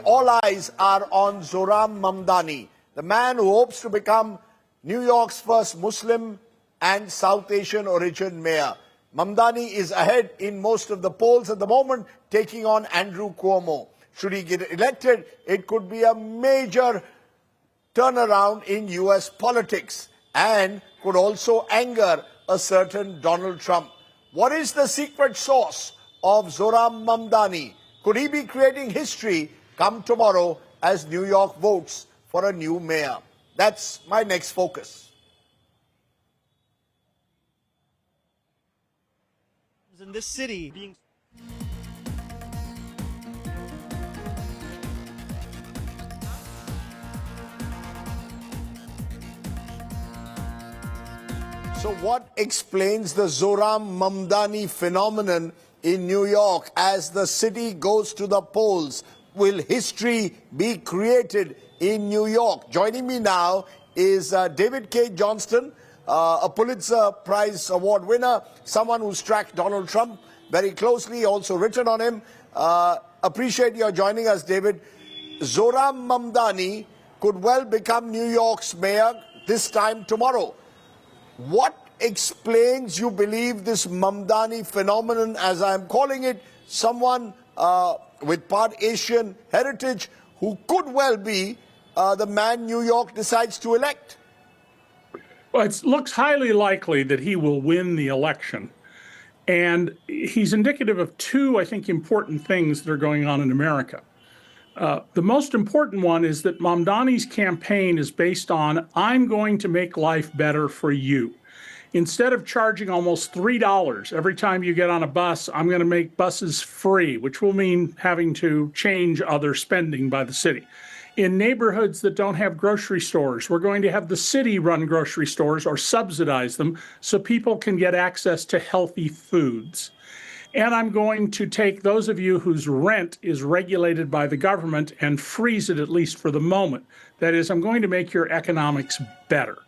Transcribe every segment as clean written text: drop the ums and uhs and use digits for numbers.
all eyes are on Zohran Mamdani, the man who hopes to become New York's first Muslim and South Asian origin mayor. Mamdani is ahead in most of the polls at the moment, taking on Andrew Cuomo. Should he get elected, it could be a major turnaround in US politics and could also anger a certain Donald Trump. What is the secret sauce of Zohran Mamdani? Could he be creating history come tomorrow as New York votes for a new mayor? That's my next focus. In this city being So what explains the Zohran Mamdani phenomenon in New York as the city goes to the polls? Will history be created in New York? Joining me now is David K. Johnston, a Pulitzer Prize Award winner, someone who's tracked Donald Trump very closely, also written on him. Appreciate your joining us, David. Zohran Mamdani could well become New York's mayor this time tomorrow. What explains, you believe, this Mamdani phenomenon, as I'm calling it, someone with part Asian heritage who could well be the man New York decides to elect? Well, it looks highly likely that he will win the election. And he's indicative of two, I think, important things that are going on in America. The most important one is that Mamdani's campaign is based on, I'm going to make life better for you. Instead of charging almost $3 every time you get on a bus, I'm going to make buses free, which will mean having to change other spending by the city. In neighborhoods that don't have grocery stores, we're going to have the city run grocery stores or subsidize them so people can get access to healthy foods. And I'm going to take those of you whose rent is regulated by the government and freeze it, at least for the moment. That is, I'm going to make your economics better.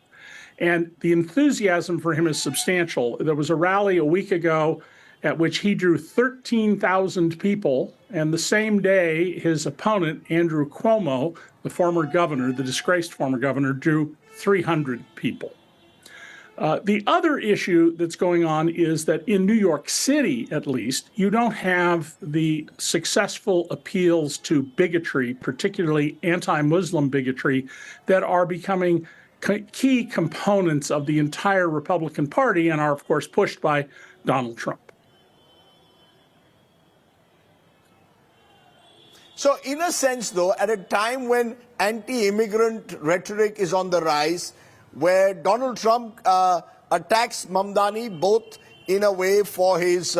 And the enthusiasm for him is substantial. There was a rally a week ago at which he drew 13,000 people, and the same day his opponent, Andrew Cuomo, the former governor, the disgraced former governor, drew 300 people. The other issue that's going on is that in New York City, at least, you don't have the successful appeals to bigotry, particularly anti-Muslim bigotry, that are becoming key components of the entire Republican Party and are, of course, pushed by Donald Trump. So in a sense, though, at a time when anti-immigrant rhetoric is on the rise, where Donald Trump attacks Mamdani both in a way for his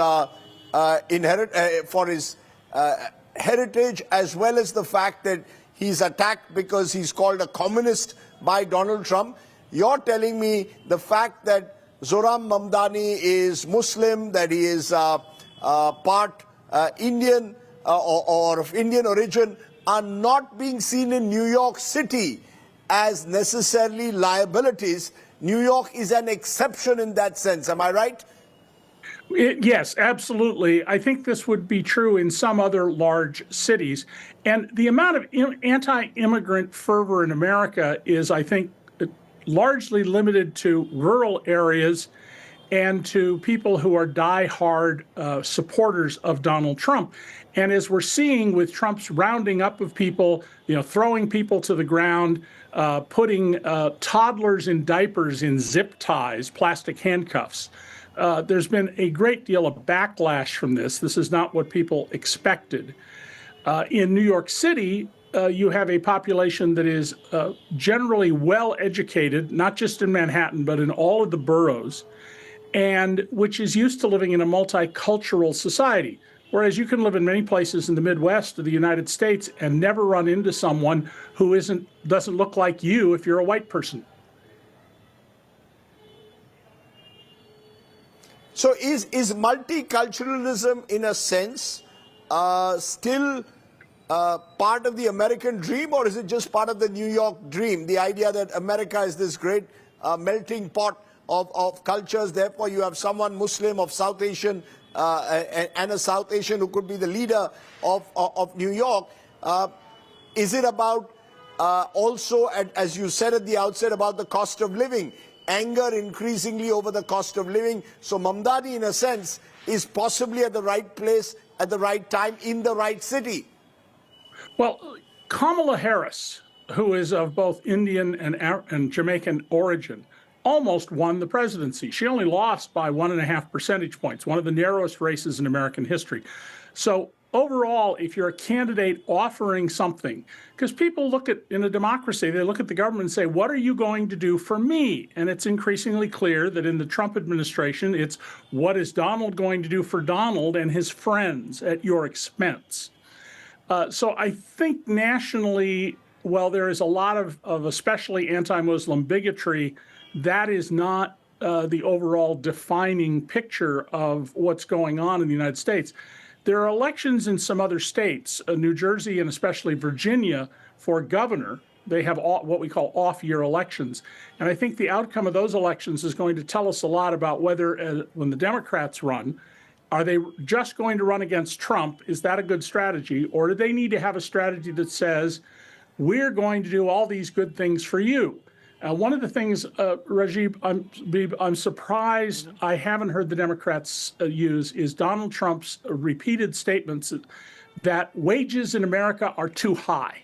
heritage, as well as the fact that he's attacked because he's called a communist by Donald Trump, you're telling me the fact that Zohran Mamdani is Muslim, that he is part Indian or of Indian origin, are not being seen in New York City as necessarily liabilities. New York is an exception in that sense. Am I right? Yes, absolutely. I think this would be true in some other large cities. And the amount of anti-immigrant fervor in America is, I think, largely limited to rural areas and to people who are die-hard supporters of Donald Trump. And as we're seeing with Trump's rounding up of people, throwing people to the ground, putting toddlers in diapers in zip ties, plastic handcuffs, there's been a great deal of backlash from this. This is not what people expected. In New York City, you have a population that is generally well educated, not just in Manhattan, but in all of the boroughs, and which is used to living in a multicultural society. Whereas you can live in many places in the Midwest of the United States and never run into someone who doesn't look like you if you're a white person. So is multiculturalism, in a sense, still part of the American dream, or is it just part of the New York dream? The idea that America is this great melting pot of cultures, therefore you have someone Muslim of South Asian and a South Asian who could be the leader of New York. Is it about also, as you said at the outset, about the cost of living? Anger increasingly over the cost of living. So Mamdani, in a sense, is possibly at the right place at the right time in the right city. Well, Kamala Harris, who is of both Indian and Jamaican origin, almost won the presidency. She only lost by 1.5 percentage points, one of the narrowest races in American history. So overall, if you're a candidate offering something, because people look at, in a democracy, they look at the government and say, what are you going to do for me? And it's increasingly clear that in the Trump administration, it's what is Donald going to do for Donald and his friends at your expense? So I think nationally, while there is a lot of especially anti-Muslim bigotry, that is not the overall defining picture of what's going on in the United States. There are elections in some other states, New Jersey and especially Virginia, for governor. They have what we call off-year elections. And I think the outcome of those elections is going to tell us a lot about whether, when the Democrats run, are they just going to run against Trump? Is that a good strategy? Or do they need to have a strategy that says, we're going to do all these good things for you? One of the things, Rajiv, I'm surprised I haven't heard the Democrats use is Donald Trump's repeated statements that wages in America are too high.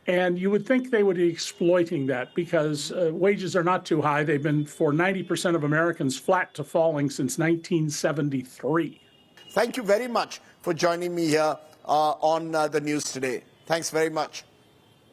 And you would think they would be exploiting that because wages are not too high. They've been, for 90% of Americans, flat to falling since 1973. Thank you very much for joining me here on the news today. Thanks very much.